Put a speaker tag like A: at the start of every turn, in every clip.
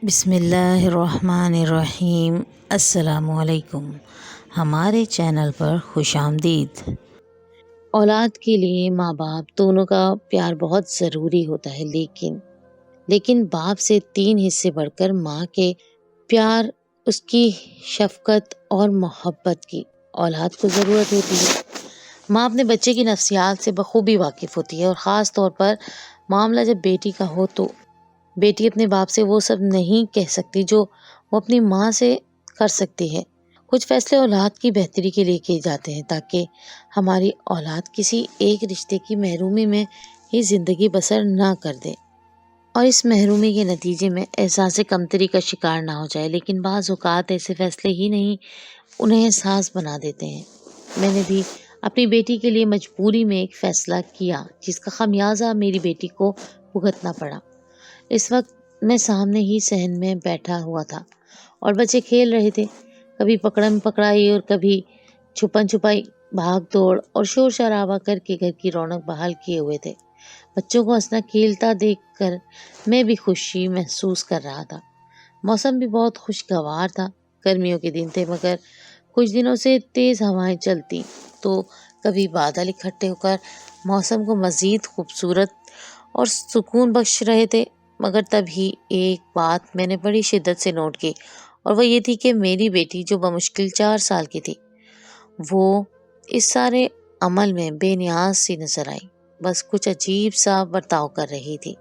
A: بسم اللہ الرحمن الرحیم۔ السلام علیکم، ہمارے چینل پر خوش آمدید۔ اولاد کے لیے ماں باپ دونوں کا پیار بہت ضروری ہوتا ہے، لیکن باپ سے 3 حصے بڑھ کر ماں کے پیار، اس کی شفقت اور محبت کی اولاد کو ضرورت ہوتی ہے۔ ماں اپنے بچے کی نفسیات سے بخوبی واقف ہوتی ہے، اور خاص طور پر معاملہ جب بیٹی کا ہو تو بیٹی اپنے باپ سے وہ سب نہیں کہہ سکتی جو وہ اپنی ماں سے کر سکتی ہے۔ کچھ فیصلے اولاد کی بہتری کے لیے کیے جاتے ہیں تاکہ ہماری اولاد کسی ایک رشتے کی محرومی میں ہی زندگی بسر نہ کر دے اور اس محرومی کے نتیجے میں احساس کمتری کا شکار نہ ہو جائے، لیکن بعض اوقات ایسے فیصلے ہی نہیں انہیں احساس بنا دیتے ہیں۔ میں نے بھی اپنی بیٹی کے لیے مجبوری میں ایک فیصلہ کیا جس کا خمیازہ میری بیٹی کو بھگتنا پڑا۔ اس وقت میں سامنے ہی صحن میں بیٹھا ہوا تھا اور بچے کھیل رہے تھے، کبھی پکڑم پکڑائی اور کبھی چھپن چھپائی، بھاگ دوڑ اور شور شرابہ کر کے گھر کی رونق بحال کیے ہوئے تھے۔ بچوں کو ہنسنا کھیلتا دیکھ کر میں بھی خوشی محسوس کر رہا تھا۔ موسم بھی بہت خوشگوار تھا، گرمیوں کے دن تھے، مگر کچھ دنوں سے تیز ہوائیں چلتی تو کبھی بادل اکٹھے ہو کر موسم کو مزید خوبصورت اور سکون بخش رہے تھے۔ مگر تبھی ایک بات میں نے بڑی شدت سے نوٹ کی، اور وہ یہ تھی کہ میری بیٹی جو بمشکل 4 سال کی تھی، وہ اس سارے عمل میں بے نیاز سی نظر آئی، بس کچھ عجیب سا برتاؤ کر رہی تھی،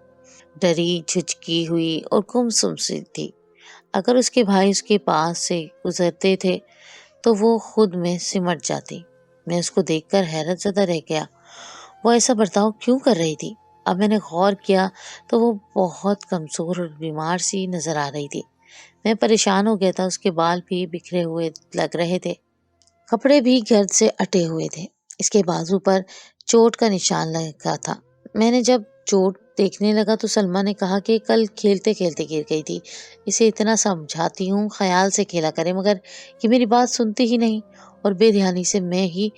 A: ڈری جھجکی ہوئی اور گمسم سی تھی۔ اگر اس کے بھائی اس کے پاس سے گزرتے تھے تو وہ خود میں سمٹ جاتی۔ میں اس کو دیکھ کر حیرت زدہ رہ گیا، وہ ایسا برتاؤ کیوں کر رہی تھی؟ اب میں نے غور کیا تو وہ بہت کمزور اور بیمار سی نظر آ رہی تھی۔ میں پریشان ہو گیا تھا، اس کے بال بھی بکھرے ہوئے لگ رہے تھے، کپڑے بھی گرد سے اٹے ہوئے تھے، اس کے بازو پر چوٹ کا نشان لگا تھا۔ میں نے جب چوٹ دیکھنے لگا تو سلمیٰ نے کہا کہ کل کھیلتے کھیلتے گر گئی تھی، اسے اتنا سمجھاتی ہوں خیال سے کھیلا کرے، مگر یہ میری بات سنتی ہی نہیں اور بے دھیانی سے میں ہی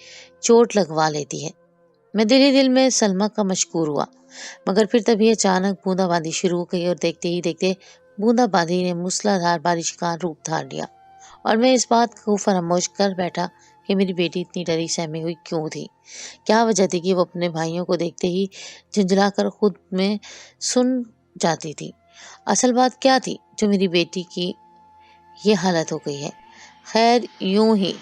A: چوٹ لگوا لیتی ہے۔ میں دل ہی دل میں سلمیٰ کا مشکور ہوا، مگر پھر تبھی اچانک بوندا باندی شروع ہو گئی اور دیکھتے ہی دیکھتے بوندا باندی نے موسلادھار بارش کا روپ دھار لیا، اور میں اس بات کو فراموش کر بیٹھا کہ میری بیٹی اتنی ڈری سہمی ہوئی کیوں تھی، کیا وجہ تھی کہ وہ اپنے بھائیوں کو دیکھتے ہی جھنجھلا کر خود میں سن جاتی تھی۔ اصل بات کیا تھی جو میری بیٹی کی یہ حالت ہو گئی ہے؟ خیر یوں ہی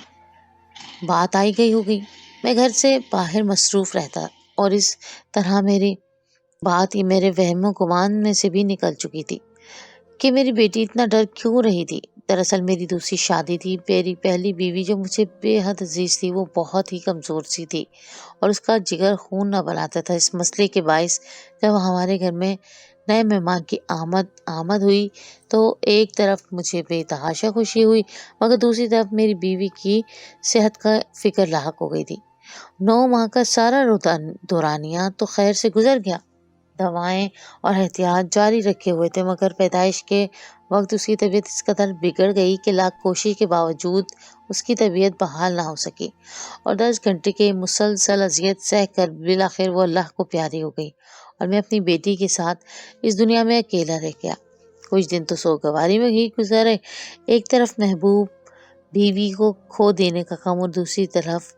A: بات آئی گئی ہو گئی، میں گھر سے باہر مصروف رہتا اور اس طرح میری بات یہ میرے وہم و گمان میں سے بھی نکل چکی تھی کہ میری بیٹی اتنا ڈر کیوں رہی تھی۔ دراصل میری دوسری شادی تھی، میری پہلی بیوی جو مجھے بے حد عزیز تھی، وہ بہت ہی کمزور سی تھی اور اس کا جگر خون نہ بناتا تھا۔ اس مسئلے کے باعث جب ہمارے گھر میں نئے مہمان کی آمد ہوئی تو ایک طرف مجھے بے تحاشا خوشی ہوئی، مگر دوسری طرف میری بیوی کی صحت کا فکر لاحق ہو گئی تھی۔ 9 ماہ کا سارا دورانیہ تو خیر سے گزر گیا، دوائیں اور احتیاط جاری رکھے ہوئے تھے، مگر پیدائش کے وقت اس کی طبیعت اس قدر بگڑ گئی کہ لاکھ کوشش کے باوجود اس کی طبیعت بحال نہ ہو سکی، اور 10 گھنٹے کے مسلسل اذیت سہ کر بالآخر وہ اللہ کو پیاری ہو گئی، اور میں اپنی بیٹی کے ساتھ اس دنیا میں اکیلا رہ گیا۔ کچھ دن تو سوگواری میں ہی گزرے، ایک طرف محبوب بیوی کو کھو دینے کا غم اور دوسری طرف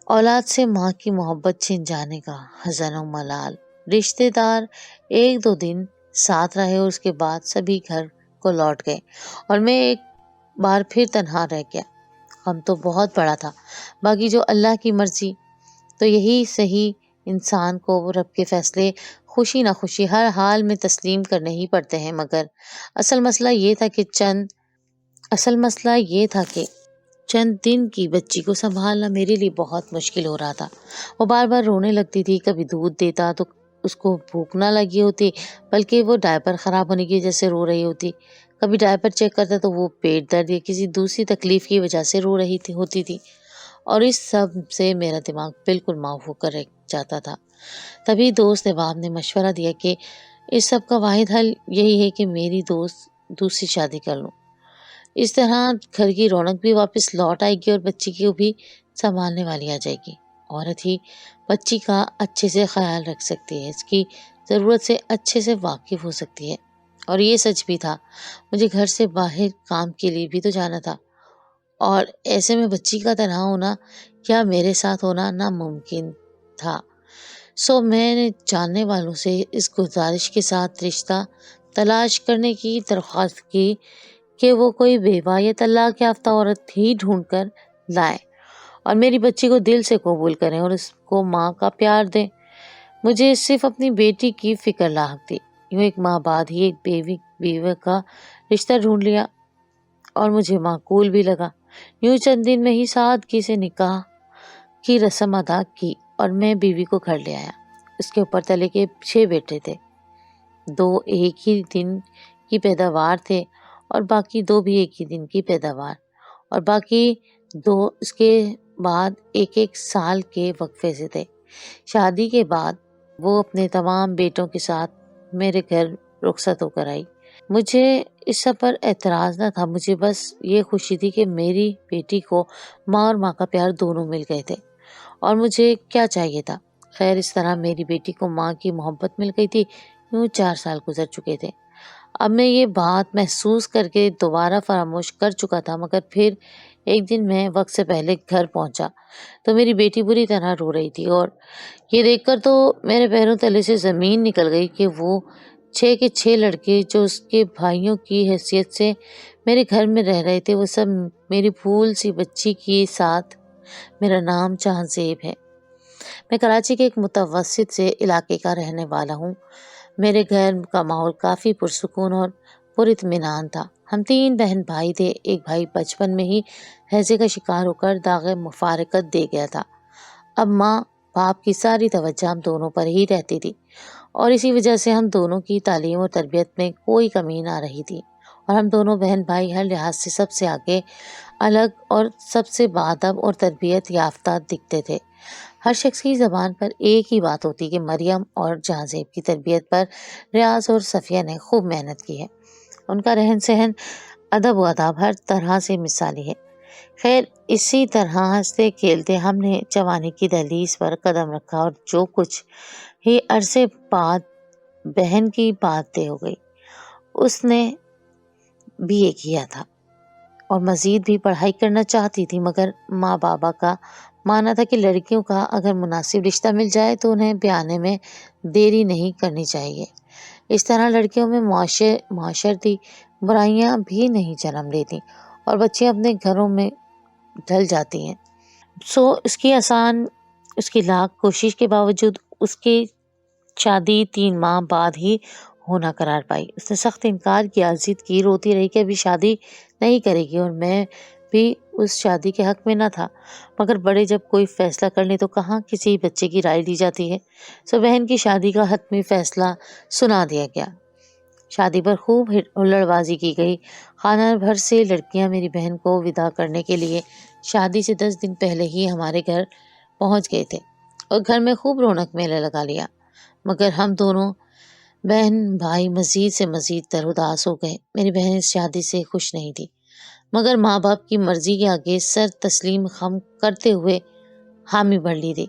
A: اولاد سے ماں کی محبت چھن جانے کا حزن و ملال۔ رشتے دار 1-2 دن ساتھ رہے اور اس کے بعد سبھی گھر کو لوٹ گئے اور میں ایک بار پھر تنہا رہ گیا۔ غم تو بہت بڑا تھا، باقی جو اللہ کی مرضی، تو یہی صحیح، انسان کو رب کے فیصلے خوشی نہ خوشی ہر حال میں تسلیم کرنے ہی پڑتے ہیں، مگر اصل مسئلہ یہ تھا کہ چند دن کی بچی کو سنبھالنا میرے لیے بہت مشکل ہو رہا تھا۔ وہ بار بار رونے لگتی تھی، کبھی دودھ دیتا تو اس کو بھوک نہ لگی ہوتی بلکہ وہ ڈائپر خراب ہونے کی وجہ سے رو رہی ہوتی، کبھی ڈائپر چیک کرتا تو وہ پیٹ درد یا کسی دوسری تکلیف کی وجہ سے رو رہی ہوتی تھی، اور اس سب سے میرا دماغ بالکل معاف ہو کر رہ جاتا تھا۔ تبھی دوست احباب نے مشورہ دیا کہ اس سب کا واحد حل یہی ہے کہ میری دوست دوسری شادی کر لوں، اس طرح گھر کی رونق بھی واپس لوٹ آئے گی اور بچی کو بھی سنبھالنے والی آ جائے گی۔ عورت ہی بچی کا اچھے سے خیال رکھ سکتی ہے، اس کی ضرورت سے اچھے سے واقف ہو سکتی ہے، اور یہ سچ بھی تھا، مجھے گھر سے باہر کام کے لیے بھی تو جانا تھا، اور ایسے میں بچی کا تنہا ہونا یا میرے ساتھ ہونا ناممکن تھا۔ میں نے جاننے والوں سے اس گزارش کے ساتھ رشتہ تلاش کرنے کی درخواست کی کہ وہ کوئی بیوہ یا طلاق یافتہ عورت ہی ڈھونڈ کر لائیں اور میری بچی کو دل سے قبول کریں اور اس کو ماں کا پیار دیں۔ مجھے صرف اپنی بیٹی کی فکر لاحق تھی۔ یوں ایک ماہ بعد ہی ایک بیوہ کا رشتہ ڈھونڈ لیا اور مجھے معقول بھی لگا۔ یوں چند دن میں ہی سادگی سے نکاح کی رسم ادا کی اور میں بیوی کو گھر لے آیا۔ اس کے اوپر تلے کے 6 بیٹے تھے، 2 ایک ہی دن کی پیداوار تھے اور باقی 2 بھی ایک ہی دن کی پیداوار، اور باقی 2 اس کے بعد ایک سال کے وقفے سے تھے۔ شادی کے بعد وہ اپنے تمام بیٹوں کے ساتھ میرے گھر رخصت ہو کر آئی۔ مجھے اس سب پر اعتراض نہ تھا، مجھے بس یہ خوشی تھی کہ میری بیٹی کو ماں اور ماں کا پیار دونوں مل گئے تھے، اور مجھے کیا چاہیے تھا۔ خیر، اس طرح میری بیٹی کو ماں کی محبت مل گئی تھی۔ یوں 4 سال گزر چکے تھے۔ اب میں یہ بات محسوس کر کے دوبارہ فراموش کر چکا تھا، مگر پھر ایک دن میں وقت سے پہلے گھر پہنچا تو میری بیٹی بری طرح رو رہی تھی، اور یہ دیکھ کر تو میرے پیروں تلے سے زمین نکل گئی کہ وہ 6 کے 6 لڑکے جو اس کے بھائیوں کی حیثیت سے میرے گھر میں رہ رہے تھے، وہ سب میری پھول سی بچی کے ساتھ۔ میرا نام جہاں زیب ہے، میں کراچی کے ایک متوسط سے علاقے کا رہنے والا ہوں۔ میرے گھر کا ماحول کافی پرسکون اور پر اطمینان تھا۔ ہم 3 بہن بھائی تھے۔ ایک بھائی بچپن میں ہی ہیضے کا شکار ہو کر داغ مفارقت دے گیا تھا۔ اب ماں باپ کی ساری توجہ ہم دونوں پر ہی رہتی تھی، اور اسی وجہ سے ہم دونوں کی تعلیم اور تربیت میں کوئی کمی نہ رہی تھی، اور ہم دونوں بہن بھائی ہر لحاظ سے سب سے آگے، الگ اور سب سے باادب اور تربیت یافتہ دکھتے تھے۔ ہر شخص کی زبان پر ایک ہی بات ہوتی کہ مریم اور جہاں زیب کی تربیت پر ریاض اور صفیہ نے خوب محنت کی ہے۔ ان کا رہن سہن، ادب و آداب ہر طرح سے مثالی ہے۔ خیر، اسی طرح ہنستے کھیلتے ہم نے جوانی کی دہلیز پر قدم رکھا، اور جو کچھ ہی عرصے بعد بہن کی بات طے ہو گئی، اس نے بھی یہ کیا تھا اور مزید بھی پڑھائی کرنا چاہتی تھی، مگر ماں بابا کا ماننا تھا کہ لڑکیوں کا اگر مناسب رشتہ مل جائے تو انہیں بیانے میں دیری نہیں کرنی چاہیے۔ اس طرح لڑکیوں میں معاشرتی برائیاں بھی نہیں جنم لیتی اور بچیاں اپنے گھروں میں ڈھل جاتی ہیں۔ اس کی لاکھ کوشش کے باوجود اس کی شادی 3 ماہ بعد ہی ہونا قرار پائی۔ اس نے سخت انکار کیا، ضد کی، روتی رہی کہ ابھی شادی نہیں کرے گی، اور میں بھی اس شادی کے حق میں نہ تھا، مگر بڑے جب کوئی فیصلہ کر لیں تو کہاں کسی بچے کی رائے لی جاتی ہے۔ بہن کی شادی کا حتمی فیصلہ سنا دیا گیا۔ شادی پر خوب ہلڑ بازی کی گئی۔ خانہ بھر سے لڑکیاں میری بہن کو وداع کرنے کے لیے شادی سے 10 دن پہلے ہی ہمارے گھر پہنچ گئے تھے اور گھر میں خوب رونق میلہ لگا لیا، مگر ہم دونوں بہن بھائی مزید سے مزید تر اداس ہو گئے۔ میری بہن اس شادی سے خوش نہیں تھی، مگر ماں باپ کی مرضی کے آگے سر تسلیم خم کرتے ہوئے حامی بھر لی تھی۔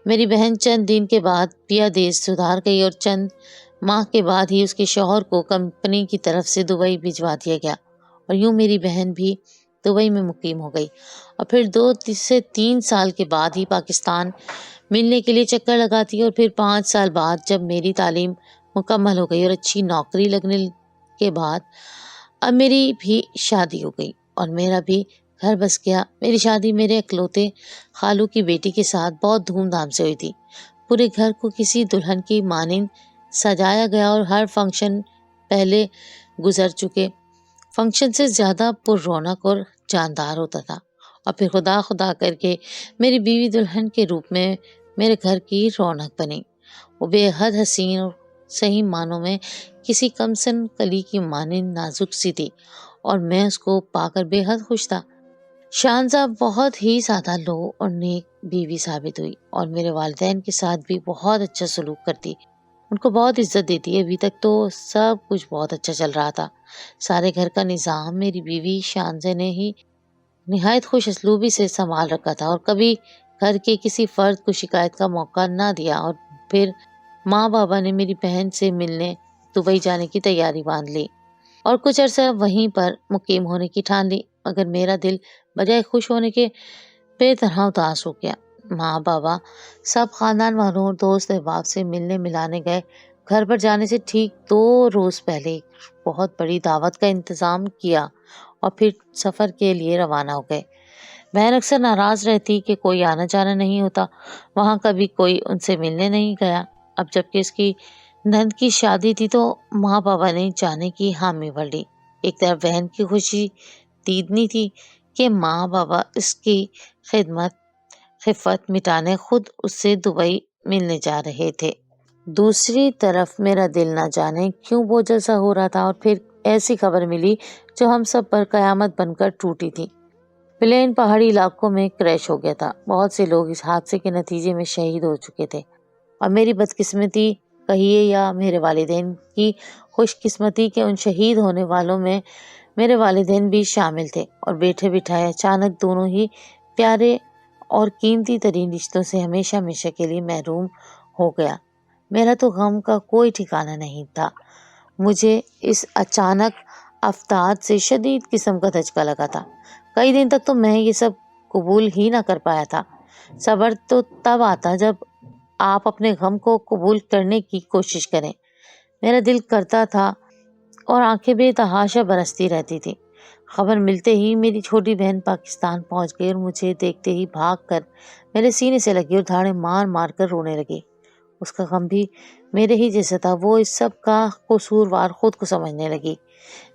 A: میری بہن چند دن کے بعد پیا دیش سدھار گئی اور چند ماہ کے بعد ہی اس کے شوہر کو کمپنی کی طرف سے دبئی بھجوا دیا گیا، اور یوں میری بہن بھی دبئی میں مقیم ہو گئی، اور پھر 2 سے 3 سال کے بعد ہی پاکستان ملنے کے لیے چکر لگاتی، اور پھر 5 سال بعد جب میری تعلیم مکمل ہو گئی اور اچھی نوکری لگنے کے بعد اب میری بھی شادی ہو گئی اور میرا بھی گھر بس گیا۔ میری شادی میرے اکلوتے خالو کی بیٹی کے ساتھ بہت دھوم دھام سے ہوئی تھی۔ پورے گھر کو کسی دلہن کی مانند سجایا گیا اور ہر فنکشن پہلے گزر چکے فنکشن سے زیادہ پر رونق اور جاندار ہوتا تھا، اور پھر خدا خدا کر کے میری بیوی دلہن کے روپ میں میرے گھر کی رونق بنی۔ وہ بے حد حسین اور صحیح معنوں میں کسی کمسن کلی کی مانند نازک سی تھی، اور میں اس کو پا کر بے حد خوش تھا۔ شاہنزہ بہت ہی سادہ لو اور نیک بیوی ثابت ہوئی، اور میرے والدین کے ساتھ بھی بہت اچھا سلوک کرتی، ان کو بہت عزت دیتی۔ ابھی تک تو سب کچھ بہت اچھا چل رہا تھا۔ سارے گھر کا نظام میری بیوی شاہنزہ نے ہی نہایت خوش اسلوبی سے سنبھال رکھا تھا، اور کبھی گھر کے کسی فرد کو شکایت کا موقع نہ دیا۔ اور پھر ماں بابا نے میری بہن سے ملنے دبئی جانے کی تیاری باندھ لی اور کچھ عرصہ وہیں پر مقیم ہونے کی ٹھان لی، مگر میرا دل بجائے خوش ہونے کے بے طرح اداس ہو گیا۔ ماں بابا سب خاندان والوں اور دوست احباب سے ملنے ملانے گئے۔ گھر پر جانے سے ٹھیک 2 روز پہلے ایک بہت بڑی دعوت کا انتظام کیا اور پھر سفر کے لیے روانہ ہو گئے۔ بہن اکثر ناراض رہتی کہ کوئی آنا جانا نہیں ہوتا، وہاں کبھی کوئی ان سے ملنے نہیں گیا۔ اب جبکہ اس کی نند کی شادی تھی تو ماں بابا نے جانے کی حامی بھر لی۔ ایک طرف بہن کی خوشی دیدنی تھی کہ ماں بابا اس کی خفت مٹانے خود اس سے دبئی ملنے جا رہے تھے، دوسری طرف میرا دل نہ جانے کیوں بوجھل سا ہو رہا تھا۔ اور پھر ایسی خبر ملی جو ہم سب پر قیامت بن کر ٹوٹی تھی۔ پلین پہاڑی علاقوں میں کریش ہو گیا تھا، بہت سے لوگ اس حادثے کے نتیجے میں شہید ہو چکے تھے، اور میری بدقسمتی کہیے یا میرے والدین کی خوش قسمتی کہ ان شہید ہونے والوں میں میرے والدین بھی شامل تھے، اور بیٹھے بٹھائے اچانک دونوں ہی پیارے اور قیمتی ترین رشتوں سے ہمیشہ ہمیشہ کے لیے محروم ہو گیا۔ میرا تو غم کا کوئی ٹھکانہ نہیں تھا۔ مجھے اس اچانک افتاد سے شدید قسم کا دھچکا لگا تھا۔ کئی دن تک تو میں یہ سب قبول ہی نہ کر پایا تھا۔ صبر تو تب آتا جب آپ اپنے غم کو قبول کرنے کی کوشش کریں۔ میرا دل کرتا تھا اور آنکھیں بے تحاشا برستی رہتی تھی۔ خبر ملتے ہی میری چھوٹی بہن پاکستان پہنچ گئی اور مجھے دیکھتے ہی بھاگ کر میرے سینے سے لگی اور دھاڑے مار مار کر رونے لگی۔ اس کا غم بھی میرے ہی جیسا تھا، وہ اس سب کا قصوروار خود کو سمجھنے لگی،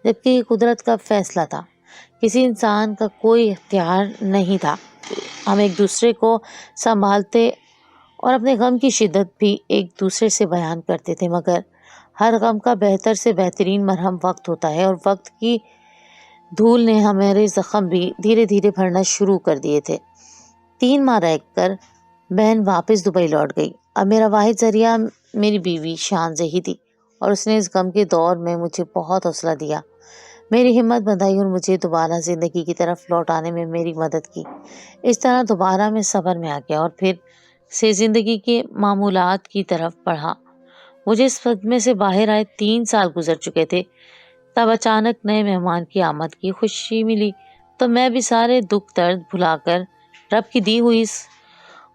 A: جبکہ یہ قدرت کا فیصلہ تھا، کسی انسان کا کوئی اختیار نہیں تھا۔ ہم ایک دوسرے کو سنبھالتے اور اپنے غم کی شدت بھی ایک دوسرے سے بیان کرتے تھے، مگر ہر غم کا بہتر سے بہترین مرہم وقت ہوتا ہے، اور وقت کی دھول نے ہمارے زخم بھی دھیرے دھیرے بھرنا شروع کر دیے تھے۔ 3 ماہ رہ کر بہن واپس دبئی لوٹ گئی۔ اب میرا واحد ذریعہ میری بیوی شانزہ ہی تھی، اور اس نے اس غم کے دور میں مجھے بہت حوصلہ دیا، میری ہمت بندھائی اور مجھے دوبارہ زندگی کی طرف لوٹ آنے میں میری مدد کی۔ اس طرح دوبارہ میں صبر میں آ گیا اور پھر سے زندگی کے معمولات کی طرف بڑھا۔ مجھے اس صدمے سے باہر آئے 3 سال گزر چکے تھے۔ تب اچانک نئے مہمان کی آمد کی خوشی ملی تو میں بھی سارے دکھ درد بھلا کر رب کی دی ہوئی اس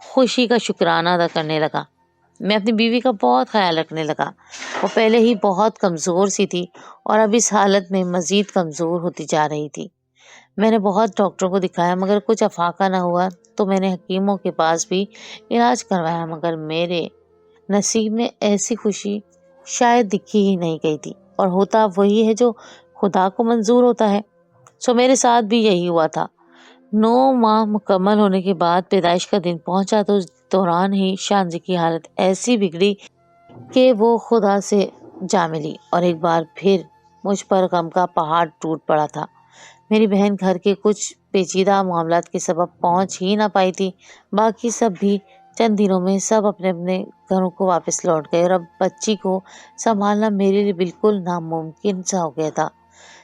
A: خوشی کا شکرانہ ادا کرنے لگا۔ میں اپنی بیوی کا بہت خیال رکھنے لگا۔ وہ پہلے ہی بہت کمزور سی تھی اور اب اس حالت میں مزید کمزور ہوتی جا رہی تھی۔ میں نے بہت ڈاکٹروں کو دکھایا مگر کچھ افاقہ نہ ہوا، تو میں نے حکیموں کے پاس بھی علاج کروایا، مگر میرے نصیب میں ایسی خوشی شاید دکھی ہی نہیں گئی تھی، اور ہوتا وہی ہے جو خدا کو منظور ہوتا ہے۔ سو میرے ساتھ بھی یہی ہوا تھا۔ 9 ماہ مکمل ہونے کے بعد پیدائش کا دن پہنچا تو اس دوران ہی شانزی کی حالت ایسی بگڑی کہ وہ خدا سے جا ملی، اور ایک بار پھر مجھ پر غم کا پہاڑ ٹوٹ پڑا تھا۔ میری بہن گھر کے کچھ پیچیدہ معاملات کے سبب پہنچ ہی نہ پائی تھی، باقی سب بھی چند دنوں میں سب اپنے اپنے گھروں کو واپس لوٹ گئے، اور اب بچی کو سنبھالنا میرے لیے بالکل ناممکن سا ہو گیا تھا۔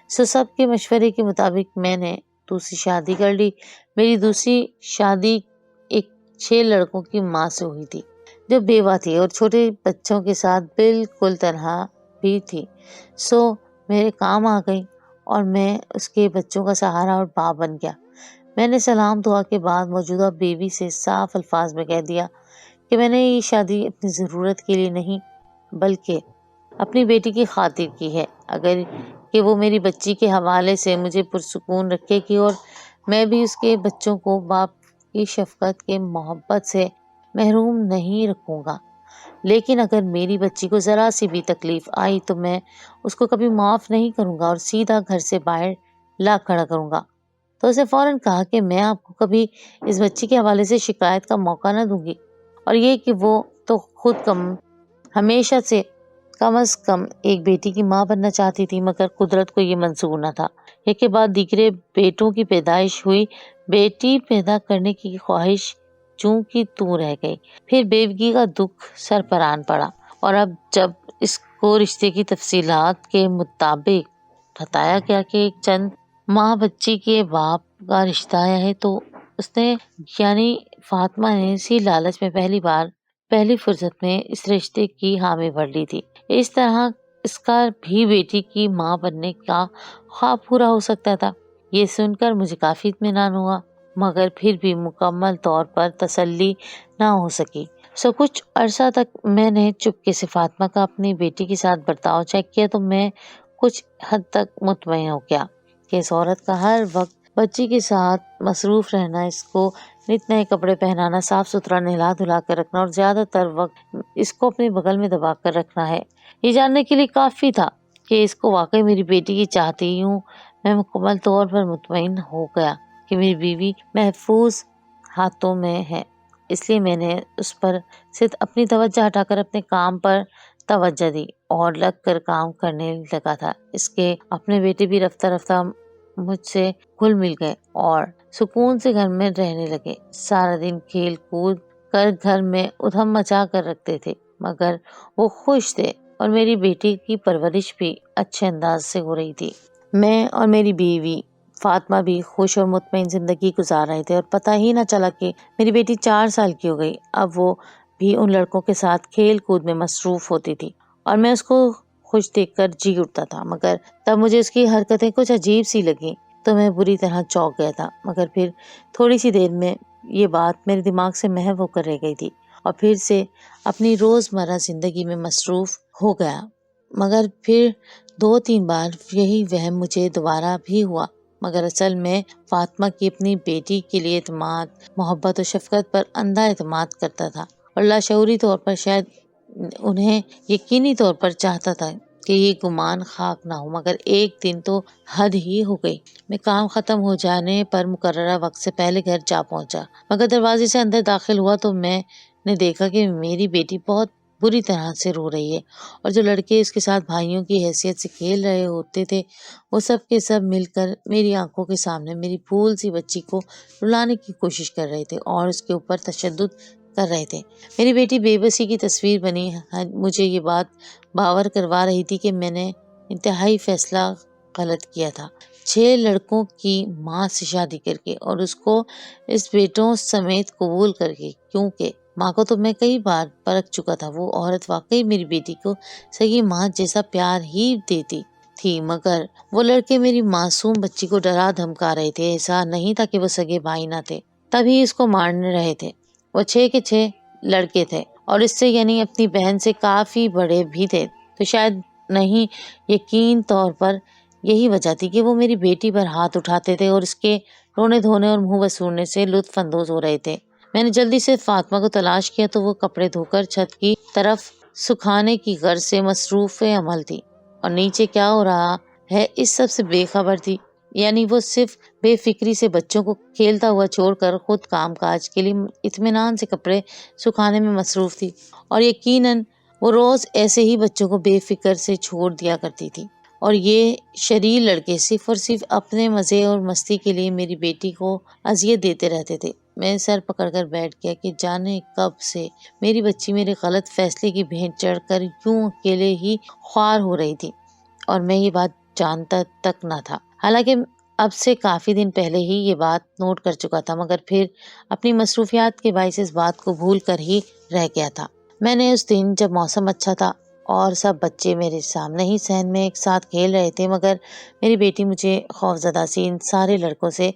A: سو سب کے مشورے کے مطابق میں نے دوسری شادی کر لی۔ میری دوسری شادی ایک 6 لڑکوں کی ماں سے ہوئی تھی جو بیوہ تھی اور چھوٹے بچوں کے ساتھ بالکل تنہا بھی تھی، سو میرے کام آ گئی اور میں اس کے بچوں کا سہارا اور باپ بن گیا۔ میں نے سلام دعا کے بعد موجودہ بیوی سے صاف الفاظ میں کہہ دیا کہ میں نے یہ شادی اپنی ضرورت کے لیے نہیں بلکہ اپنی بیٹی کی خاطر کی ہے، اگر کہ وہ میری بچی کے حوالے سے مجھے پرسکون رکھے گی، اور میں بھی اس کے بچوں کو باپ کی شفقت کے محبت سے محروم نہیں رکھوں گا، لیکن اگر میری بچی کو ذرا سی بھی تکلیف آئی تو میں اس کو کبھی معاف نہیں کروں گا اور سیدھا گھر سے باہر لا کھڑا کروں گا۔ تو اسے فوراً کہا کہ میں آپ کو کبھی اس بچی کے حوالے سے شکایت کا موقع نہ دوں گی، اور یہ کہ وہ تو خود ہمیشہ سے کم از کم ایک بیٹی کی ماں بننا چاہتی تھی، مگر قدرت کو یہ منظور نہ تھا۔ ایک کے بعد دیگرے بیٹوں کی پیدائش ہوئی، بیٹی پیدا کرنے کی خواہش چونکہ توں رہ گئی، پھر بیوگی کا دکھ سر پر آن پڑا، اور اب جب اس کو رشتے کی تفصیلات کے مطابق بتایا گیا کہ ایک چند ماہ بچی کے باپ کا رشتہ آیا ہے، تو اس نے یعنی فاطمہ نے اسی لالچ میں پہلی فرصت میں اس رشتے کی حامی بھر لی تھی۔ اس طرح اس کا بھی بیٹی کی ماں بننے کا خواب پورا ہو سکتا تھا۔ یہ سن کر مجھے کافی اطمینان ہوا، مگر پھر بھی مکمل طور پر تسلی نہ ہو سکی۔ کچھ عرصہ تک میں نے چپکے سے فاطمہ کا اپنی بیٹی کے ساتھ برتاؤ چیک کیا تو میں کچھ حد تک مطمئن ہو گیا کہ اس عورت کا ہر وقت بچی کے ساتھ مصروف رہنا، اس کو نت نئے کپڑے پہنانا، صاف ستھرا نہلا دھلا کر رکھنا اور زیادہ تر وقت اس کو اپنے بغل میں دبا کر رکھنا ہے، یہ جاننے کے لیے کافی تھا کہ اس کو واقعی میری بیٹی کی چاہتی ہوں۔ میں مکمل طور پر مطمئن ہو گیا کہ میری بیوی محفوظ ہاتھوں میں ہے، اس لیے میں نے اس پر سے اپنی توجہ ہٹا کر اپنے کام پر توجہ دی اور لگ کر کام کرنے لگا تھا۔ اس کے اپنے بیٹے بھی رفتہ رفتہ مجھ سے گھل مل گئے اور سکون سے گھر میں رہنے لگے۔ سارا دن کھیل کود کر گھر میں ادھم مچا کر رکھتے تھے، مگر وہ خوش تھے اور میری بیٹی کی پرورش بھی اچھے انداز سے ہو رہی تھی۔ میں اور میری بیوی فاطمہ بھی خوش اور مطمئن زندگی گزار رہے تھے اور پتہ ہی نہ چلا کہ میری بیٹی 4 سال کی ہو گئی۔ اب وہ بھی ان لڑکوں کے ساتھ کھیل کود میں مصروف ہوتی تھی اور میں اس کو خوش دیکھ کر جی اٹھتا تھا، مگر تب مجھے اس کی حرکتیں کچھ عجیب سی لگیں تو میں بری طرح چونک گیا تھا، مگر پھر تھوڑی سی دیر میں یہ بات میرے دماغ سے محو ہو کر رہ گئی تھی اور پھر سے اپنی روزمرہ زندگی میں مصروف ہو گیا۔ مگر پھر 2-3 بار یہی وہم مجھے دوبارہ بھی ہوا، مگر اصل میں فاطمہ کی اپنی بیٹی کے لیے اعتماد، محبت اور شفقت پر اندھا اعتماد کرتا تھا اور لاشعوری طور پر شاید انہیں یقینی طور پر چاہتا تھا کہ یہ گمان خاک نہ ہو، مگر ایک دن تو حد ہی ہو گئی۔ میں کام ختم ہو جانے پر مقررہ وقت سے پہلے گھر جا پہنچا، مگر دروازے سے اندر داخل ہوا تو میں نے دیکھا کہ میری بیٹی بہت بری طرح سے رو رہی ہے اور جو لڑکے اس کے ساتھ بھائیوں کی حیثیت سے کھیل رہے ہوتے تھے وہ سب کے سب مل کر میری آنکھوں کے سامنے میری پھول سی بچی کو رلانے کی کوشش کر رہے تھے اور اس کے اوپر تشدد کر رہے تھے۔ میری بیٹی بے بسی کی تصویر بنی مجھے یہ بات باور کروا رہی تھی کہ میں نے انتہائی فیصلہ غلط کیا تھا، 6 لڑکوں کی ماں سے شادی کر کے اور اس کو اس بیٹوں سمیت قبول کر کے، کیونکہ ماں کو تو میں کئی بار پرکھ چکا تھا، وہ عورت واقعی میری بیٹی کو سگی ماں جیسا پیار ہی دیتی تھی، مگر وہ لڑکے میری معصوم بچی کو ڈرا دھمکا رہے تھے۔ ایسا نہیں تھا کہ وہ سگے بھائی نہ تھے، تبھی اس کو مارنے رہے تھے۔ وہ 6 کے 6 لڑکے تھے اور اس سے یعنی اپنی بہن سے کافی بڑے بھی تھے، تو شاید نہیں یقین طور پر یہی وجہ تھی کہ وہ میری بیٹی پر ہاتھ اٹھاتے تھے اور اس کے رونے دھونے اور منہ بسورنے سے لطف اندوز ہو رہے تھے۔ میں نے جلدی سے فاطمہ کو تلاش کیا تو وہ کپڑے دھو کر چھت کی طرف سکھانے کی غرض سے مصروف عمل تھی اور نیچے کیا ہو رہا ہے اس سب سے بے خبر تھی، یعنی وہ صرف بے فکری سے بچوں کو کھیلتا ہوا چھوڑ کر خود کام کاج کے لیے اطمینان سے کپڑے سکھانے میں مصروف تھی، اور یقیناً وہ روز ایسے ہی بچوں کو بے فکر سے چھوڑ دیا کرتی تھی اور یہ شریر لڑکے صرف اور صرف اپنے مزے اور مستی کے لیے میری بیٹی کو اذیت دیتے رہتے تھے۔ میں سر پکڑ کر بیٹھ گیا کہ جانے کب سے میری بچی میرے غلط فیصلے کی بھینٹ چڑھ کر یوں اکیلے ہی خوار ہو رہی تھی اور میں یہ بات جانتا تک نہ تھا، حالانکہ اب سے کافی دن پہلے ہی یہ بات نوٹ کر چکا تھا، مگر پھر اپنی مصروفیات کے باعث اس بات کو بھول کر ہی رہ گیا تھا۔ میں نے اس دن جب موسم اچھا تھا اور سب بچے میرے سامنے ہی صحن میں ایک ساتھ کھیل رہے تھے، مگر میری بیٹی مجھے خوفزدہ سی ان سارے لڑکوں سے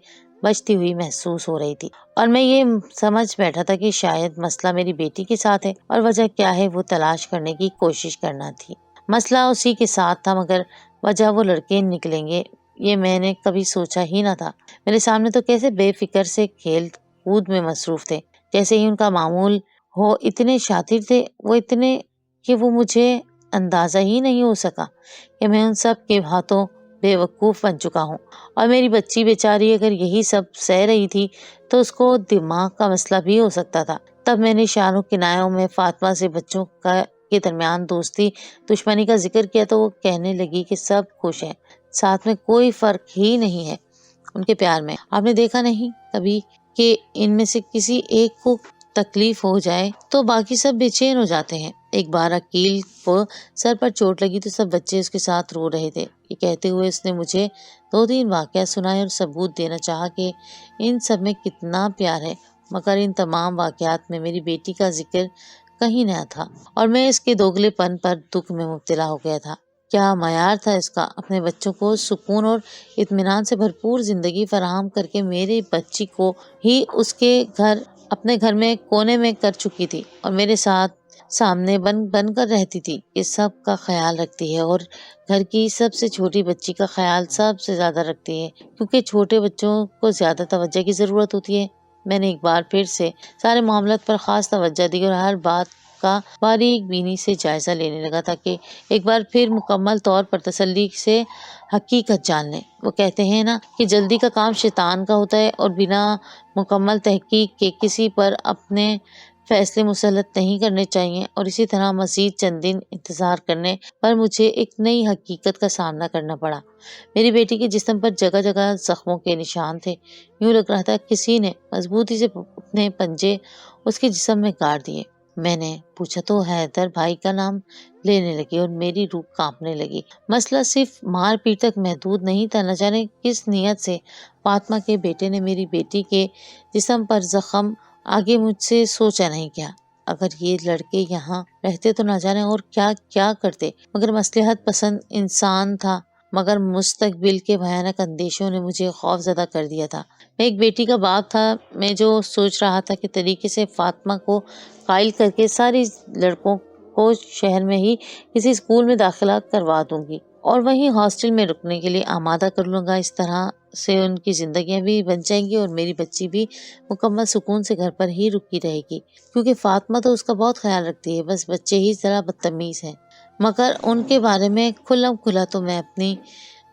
A: بچتی ہوئی محسوس ہو رہی تھی اور میں یہ سمجھ بیٹھا تھا کہ شاید مسئلہ میری بیٹی کے ساتھ ہے اور وجہ کیا ہے وہ تلاش کرنے کی کوشش کرنا تھی۔ مسئلہ اسی کے ساتھ تھا مگر وجہ وہ لڑکے نکلیں گے یہ میں نے کبھی سوچا ہی نہ تھا۔ میرے سامنے تو کیسے بے فکر سے کھیل کود میں مصروف تھے، جیسے ہی ان کا معمول ہو، اتنے شاطر تھے وہ، اتنے کہ وہ مجھے اندازہ ہی نہیں ہو سکا کہ میں ان سب کے ہاتھوں بے وقوف بن چکا ہوں، اور میری بچی بیچاری اگر یہی سب سہ رہی تھی تو اس کو دماغ کا مسئلہ بھی ہو سکتا تھا۔ تب میں نے اشاروں کنایوں میں فاطمہ سے بچوں کے درمیان دوستی دشمنی کا ذکر کیا تو وہ کہنے لگی کہ سب خوش ہیں، ساتھ میں کوئی فرق ہی نہیں ہے ان کے پیار میں۔ آپ نے دیکھا نہیں کبھی کہ ان میں سے کسی ایک کو تکلیف ہو جائے تو باقی سب بے چین ہو جاتے ہیں۔ ایک بار عقیل کو سر پر چوٹ لگی تو سب بچے اس کے ساتھ رو رہے تھے۔ یہ کہتے ہوئے اس نے مجھے 2-3 واقعات سنائے اور ثبوت دینا چاہا کہ ان سب میں کتنا پیار ہے، مگر ان تمام واقعات میں میری بیٹی کا ذکر کہیں نہ تھا اور میں اس کے دوگلے پن پر دکھ میں مبتلا ہو گیا تھا۔ کیا معیار تھا اس کا۔ اپنے بچوں کو سکون اور اطمینان سے بھرپور زندگی فراہم کر کے میری بچی کو ہی اس کے گھر اپنے گھر میں کونے میں کر چکی تھی، اور میرے ساتھ سامنے بن کر رہتی تھی کہ سب کا خیال رکھتی ہے، اور گھر کی سب سے چھوٹی بچی کا خیال سب سے زیادہ رکھتی ہے، کیونکہ چھوٹے بچوں کو زیادہ توجہ کی ضرورت ہوتی ہے۔ میں نے ایک بار پھر سے سارے معاملات پر خاص توجہ دی اور ہر بات کا باریک بینی سے جائزہ لینے لگا، تاکہ ایک بار پھر مکمل طور پر تسلی سے حقیقت جان لیں۔ وہ کہتے ہیں نا کہ جلدی کا کام شیطان کا ہوتا ہے، اور بنا مکمل تحقیق کے کسی پر اپنے فیصلے مسلط نہیں کرنے چاہیے۔ اور اسی طرح مزید چند دن انتظار کرنے پر مجھے ایک نئی حقیقت کا سامنا کرنا پڑا۔ میری بیٹی کے جسم پر جگہ جگہ زخموں کے نشان تھے، یوں لگ رہا تھا کسی نے مضبوطی سے اپنے پنجے اس کے جسم میں گاڑ دیے۔ میں نے پوچھا تو حیدر بھائی کا نام لینے لگی اور میری روح کانپنے لگی۔ مسئلہ صرف مار پیٹ تک محدود نہیں تھا، نہ جانے کس نیت سے فاطمہ کے بیٹے نے میری بیٹی کے جسم پر زخم آگے مجھ سے سوچا نہیں کیا۔ اگر یہ لڑکے یہاں رہتے تو نہ جانے اور کیا کیا کرتے، مگر مصلحت پسند انسان تھا، مگر مستقبل کے بھیانک اندیشوں نے مجھے خوف زدہ کر دیا تھا۔ میں ایک بیٹی کا باپ تھا، میں جو سوچ رہا تھا کہ طریقے سے فاطمہ کو قائل کر کے ساری لڑکوں کو شہر میں ہی کسی اسکول میں داخلہ کروا دوں گی اور وہیں ہاسٹل میں رکنے کے لیے آمادہ کر لوں گا۔ اس طرح سے ان کی زندگیاں بھی بن جائیں گی اور میری بچی بھی مکمل سکون سے گھر پر ہی رکی رہے گی، کیونکہ فاطمہ تو اس کا بہت خیال رکھتی ہے، بس بچے ہی ذرا بدتمیز ہیں۔ مگر ان کے بارے میں کھلم کھلا تو میں اپنی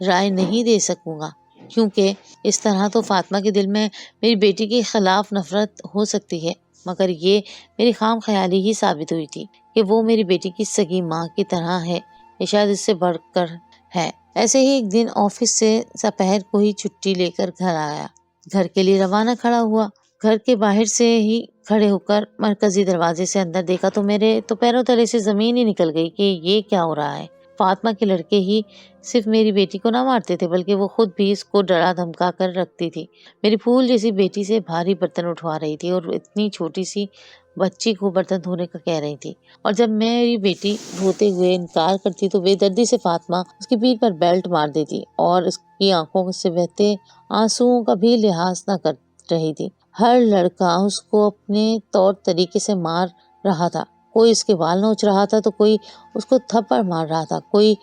A: رائے نہیں دے سکوں گا، کیونکہ اس طرح تو فاطمہ کے دل میں میری بیٹی کے خلاف نفرت ہو سکتی ہے، مگر یہ میری خام خیالی ہی ثابت ہوئی تھی کہ وہ میری بیٹی کی سگی ماں کی طرح ہے، یا شاید اس سے بڑھ کر ہے۔ ایسے ہی ایک دن آفس سے دوپہر کو ہی چھٹی لے کر گھر آیا، گھر کے لیے روانہ کھڑا ہوا۔ گھر کے باہر سے ہی کھڑے ہو کر مرکزی دروازے سے اندر دیکھا تو میرے تو پیروں تلے سے زمین ہی نکل گئی کہ یہ کیا ہو رہا ہے۔ فاطمہ کے لڑکے ہی صرف میری بیٹی کو نہ مارتے تھے، بلکہ وہ خود بھی اس کو ڈرا دھمکا کر رکھتی تھی۔ میری پھول جیسی بیٹی سے بھاری برتن اٹھوا رہی تھی اور اتنی چھوٹی سی بچی کو برتن دھونے کا کہہ رہی تھی، اور جب میری بیٹی دھوتے ہوئے انکار کرتی تو بے دردی سے فاطمہ اس کی پیٹھ پر بیلٹ مار دیتی اور اس کی آنکھوں سے بہتے آنسوؤں کا بھی لحاظ نہ کر رہی تھی۔ ہر لڑکا اس کو اپنے طور طریقے سے مار رہا تھا، کوئی اس کے بال نوچ رہا تھا تو کوئی اس کو تھپڑ مار رہا تھا، کوئی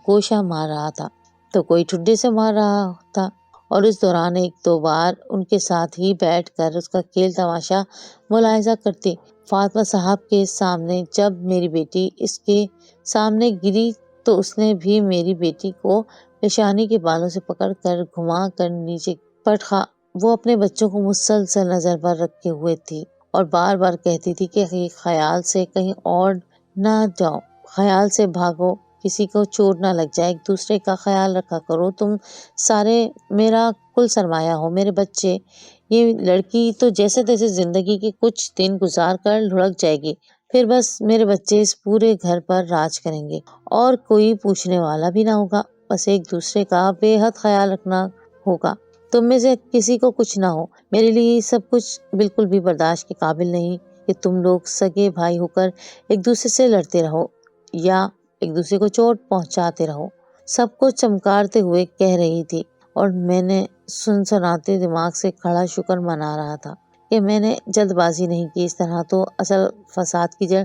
A: گوشہ مار رہا تھا تو کوئی ٹھڈے سے مار رہا تھا، اور اس دوران ایک دو بار ان کے ساتھ ہی بیٹھ کر اس کا کھیل تماشا ملاحظہ کرتی۔ فاطمہ صاحب کے سامنے جب میری بیٹی اس کے سامنے گری تو اس نے بھی میری بیٹی کو پیشانی کے بالوں سے پکڑ کر گھما کر نیچے پٹخا۔ وہ اپنے بچوں کو مسلسل نظر پر رکھے ہوئے تھی اور بار بار کہتی تھی کہ خیال سے کہیں اور نہ جاؤ، خیال سے بھاگو، کسی کو چوٹ نہ لگ جائے، ایک دوسرے کا خیال رکھا کرو، تم سارے میرا کل سرمایہ ہو، میرے بچے۔ یہ لڑکی تو جیسے تیسے زندگی کے کچھ دن گزار کر لڑک جائے گی، پھر بس میرے بچے اس پورے گھر پر راج کریں گے اور کوئی پوچھنے والا بھی نہ ہوگا، بس ایک دوسرے کا بے حد خیال رکھنا ہوگا، تم میں سے کسی کو کچھ نہ ہو۔ میرے لیے یہ سب کچھ بالکل بھی برداشت کے قابل نہیں کہ تم لوگ سگے بھائی ہو کر ایک دوسرے سے لڑتے رہو یا ایک دوسرے کو چوٹ پہنچاتے رہو۔ سب کو چمکارتے ہوئے کہہ رہی تھی، اور میں نے سنسناتے دماغ سے کھڑا شکر منا رہا تھا کہ میں نے جلد بازی نہیں کی، اس طرح تو اصل فساد کی جڑ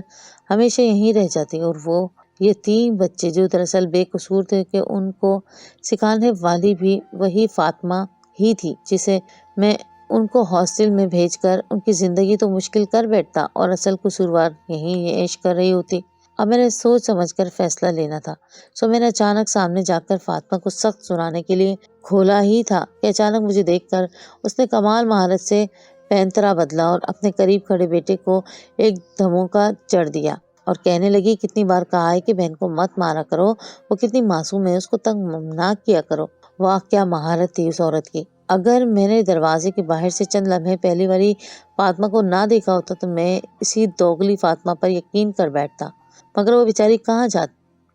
A: ہمیشہ یہیں رہ جاتی، اور وہ یتیم بچے جو دراصل بے قصور تھے کہ ان کو سکھانے والی بھی وہی فاطمہ ہی تھی، جسے میں ان کو ہاسٹل میں بھیج کر ان کی زندگی تو مشکل کر بیٹھتا اور اصل قصوروار یہیں عیش کر رہی ہوتی۔ اب میں نے سوچ سمجھ کر فیصلہ لینا تھا، سو میں نے اچانک سامنے جا کر فاطمہ کو سخت سنانے کے لیے کھولا ہی تھا کہ اچانک مجھے دیکھ کر اس نے کمال مہارت سے پینترا بدلا اور اپنے قریب کھڑے بیٹے کو ایک دھموکا جڑ دیا اور کہنے لگی، کتنی بار کہا ہے کہ بہن کو مت مارا کرو، وہ کتنی معصوم ہے، اس کو تنگ نہ کیا کرو۔ واہ کیا مہارت تھی اس عورت کی! اگر میں نے دروازے کے باہر سے چند لمحے پہلی باری فاطمہ کو نہ دیکھا ہوتا تو میں اسی دوگلی فاطمہ پر یقین کر بیٹھتا، مگر وہ بیچاری کہاں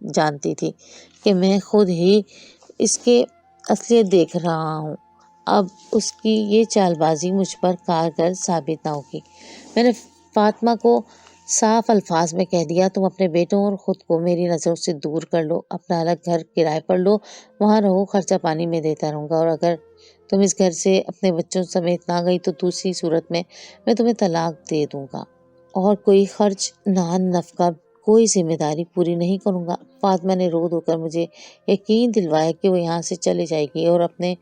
A: جانتی تھی کہ میں خود ہی اس کے اصلیت دیکھ رہا ہوں۔ اب اس کی یہ چال بازی مجھ پر کارگر ثابت نہ ہوگی۔ میں نے فاطمہ کو صاف الفاظ میں کہہ دیا، تم اپنے بیٹوں اور خود کو میری نظروں سے دور کر لو، اپنا الگ گھر کرائے پر لو، وہاں رہو، خرچہ پانی میں دیتا رہوں گا، اور اگر تم اس گھر سے اپنے بچوں سمیت نہ گئی تو دوسری صورت میں تمہیں طلاق دے دوں گا، اور کوئی خرچ نان نفقہ کوئی ذمہ داری پوری نہیں کروں گا۔ فاطمہ نے رو دھو کر مجھے یقین دلوایا کہ وہ یہاں سے چلے جائے گی اور اپنے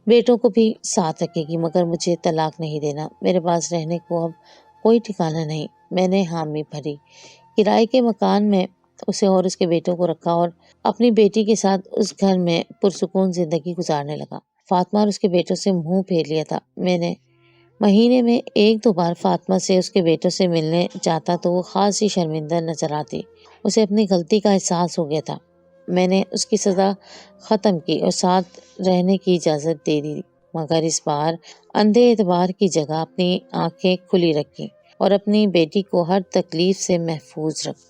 A: بیٹوں کو بھی ساتھ رکھے گی، مگر مجھے طلاق نہیں دینا، میرے پاس رہنے کو اب کوئی ٹھکانہ نہیں۔ میں نے حامی بھری، کرائے کے مکان میں اسے اور اس کے بیٹوں کو رکھا اور اپنی بیٹی کے ساتھ اس گھر میں پرسکون زندگی گزارنے لگا۔ فاطمہ اور اس کے بیٹوں سے منہ پھیر لیا تھا۔ میں نے مہینے میں 1-2 بار فاطمہ سے اس کے بیٹوں سے ملنے جاتا تو وہ خاصی شرمندہ نظر آتی۔ اسے اپنی غلطی کا احساس ہو گیا تھا۔ میں نے اس کی سزا ختم کی اور ساتھ رہنے کی اجازت دے دی، مگر اس بار اندھے اعتبار کی جگہ اپنی آنکھیں کھلی رکھی اور اپنی بیٹی کو ہر تکلیف سے محفوظ رکھ